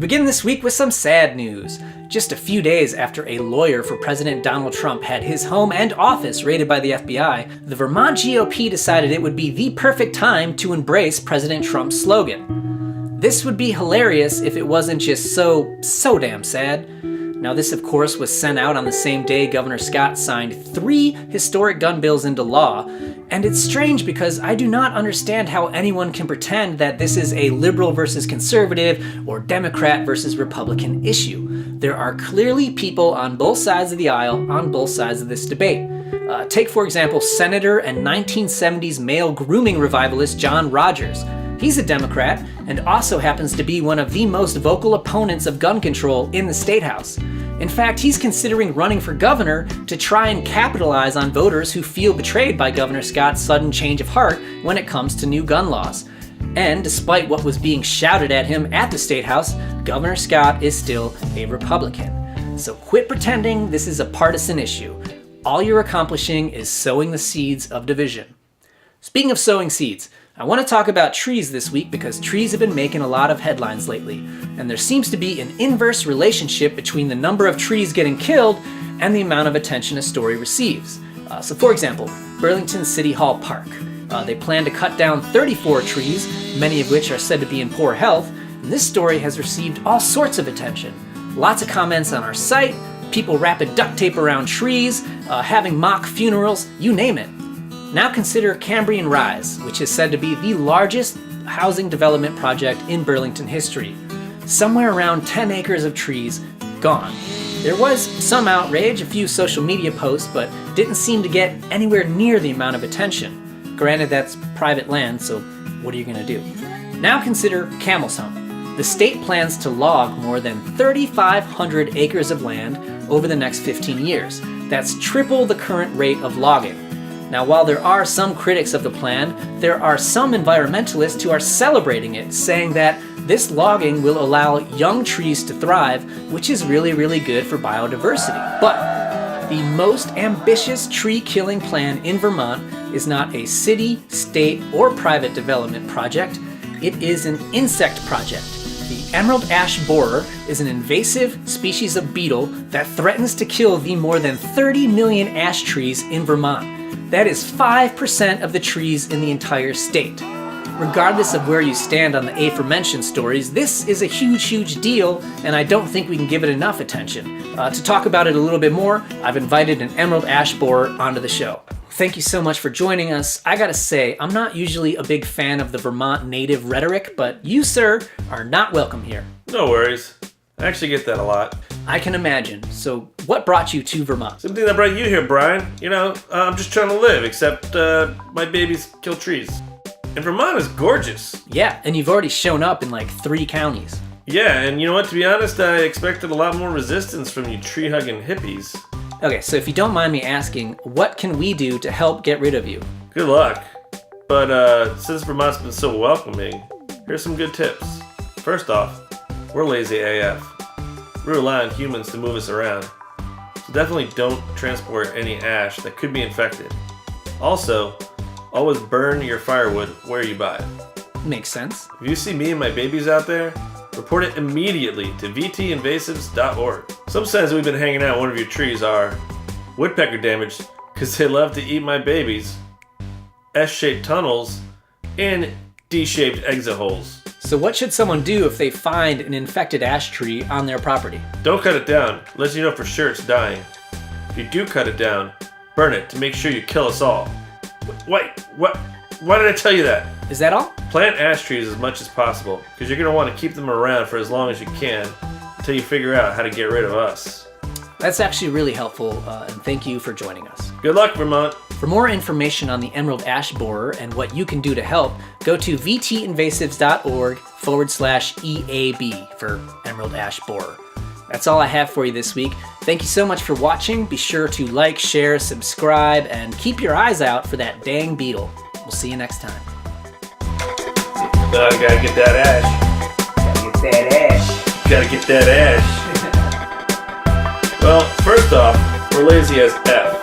begin this week with some sad news. Just a few days after a lawyer for President Donald Trump had his home and office raided by the FBI, the Vermont GOP decided it would be the perfect time to embrace President Trump's slogan. This would be hilarious if it wasn't just so damn sad. Now, this, of course, was sent out on the same day Governor Scott signed 3 historic gun bills into law, and it's strange because I do not understand how anyone can pretend that this is a liberal versus conservative or Democrat versus Republican issue. There are clearly people on both sides of the aisle on both sides of this debate. Take, for example, Senator and 1970s male grooming revivalist John Rodgers. He's a Democrat and also happens to be one of the most vocal opponents of gun control in the State House. In fact, he's considering running for governor to try and capitalize on voters who feel betrayed by Governor Scott's sudden change of heart when it comes to new gun laws. And despite what was being shouted at him at the State House, Governor Scott is still a Republican. So quit pretending this is a partisan issue. All you're accomplishing is sowing the seeds of division. Speaking of sowing seeds, I want to talk about trees this week because trees have been making a lot of headlines lately, and there seems to be an inverse relationship between the number of trees getting killed and the amount of attention a story receives. So for example, Burlington City Hall Park. They plan to cut down 34 trees, many of which are said to be in poor health, and this story has received all sorts of attention. Lots of comments on our site, people wrapping duct tape around trees, having mock funerals, you name it. Now consider Cambrian Rise, which is said to be the largest housing development project in Burlington history. Somewhere around 10 acres of trees gone. There was some outrage, a few social media posts, but didn't seem to get anywhere near the amount of attention. Granted, that's private land, so what are you going to do? Now consider Camel's Hump. The state plans to log more than 3,500 acres of land over the next 15 years. That's triple the current rate of logging. Now, while there are some critics of the plan, there are some environmentalists who are celebrating it, saying that this logging will allow young trees to thrive, which is really good for biodiversity. But the most ambitious tree-killing plan in Vermont is not a city, state, or private development project. It is an insect project. The emerald ash borer is an invasive species of beetle that threatens to kill the more than 30 million ash trees in Vermont. That is 5% of the trees in the entire state. Regardless of where you stand on the aforementioned stories, this is a huge deal, and I don't think we can give it enough attention. To talk about it a little bit more, I've invited an emerald ash borer onto the show. Thank you so much for joining us. I gotta say, I'm not usually a big fan of the Vermont native rhetoric, but you, sir, are not welcome here. No worries. I actually get that a lot. I can imagine. So what brought you to Vermont? Same thing that brought you here, Brian. You know, I'm just trying to live, except my babies kill trees. And Vermont is gorgeous. Yeah, and you've already shown up in like 3 counties. Yeah, and you know what? To be honest, I expected a lot more resistance from you tree-hugging hippies. Okay, so if you don't mind me asking, what can we do to help get rid of you? Good luck. But since Vermont's been so welcoming, here's some good tips. First off, we're lazy AF. We rely on humans to move us around. So definitely don't transport any ash that could be infected. Also, always burn your firewood where you buy it. Makes sense. If you see me and my babies out there, report it immediately to vtinvasives.org. Some signs we've been hanging out one of your trees are woodpecker damage because they love to eat my babies, S-shaped tunnels, and D-shaped exit holes. So what should someone do if they find an infected ash tree on their property? Don't cut it down, unless you know for sure it's dying. If you do cut it down, burn it to make sure you kill us all. Wait, what? Why did I tell you that? Is that all? Plant ash trees as much as possible, because you're going to want to keep them around for as long as you can, until you figure out how to get rid of us. That's actually really helpful, and thank you for joining us. Good luck, Vermont. For more information on the emerald ash borer and what you can do to help, go to vtinvasives.org/EAB for emerald ash borer. That's all I have for you this week. Thank you so much for watching. Be sure to like, share, subscribe, and keep your eyes out for that dang beetle. We'll see you next time. Gotta get that ash. Gotta get that ash. Well, first off, we're lazy as F.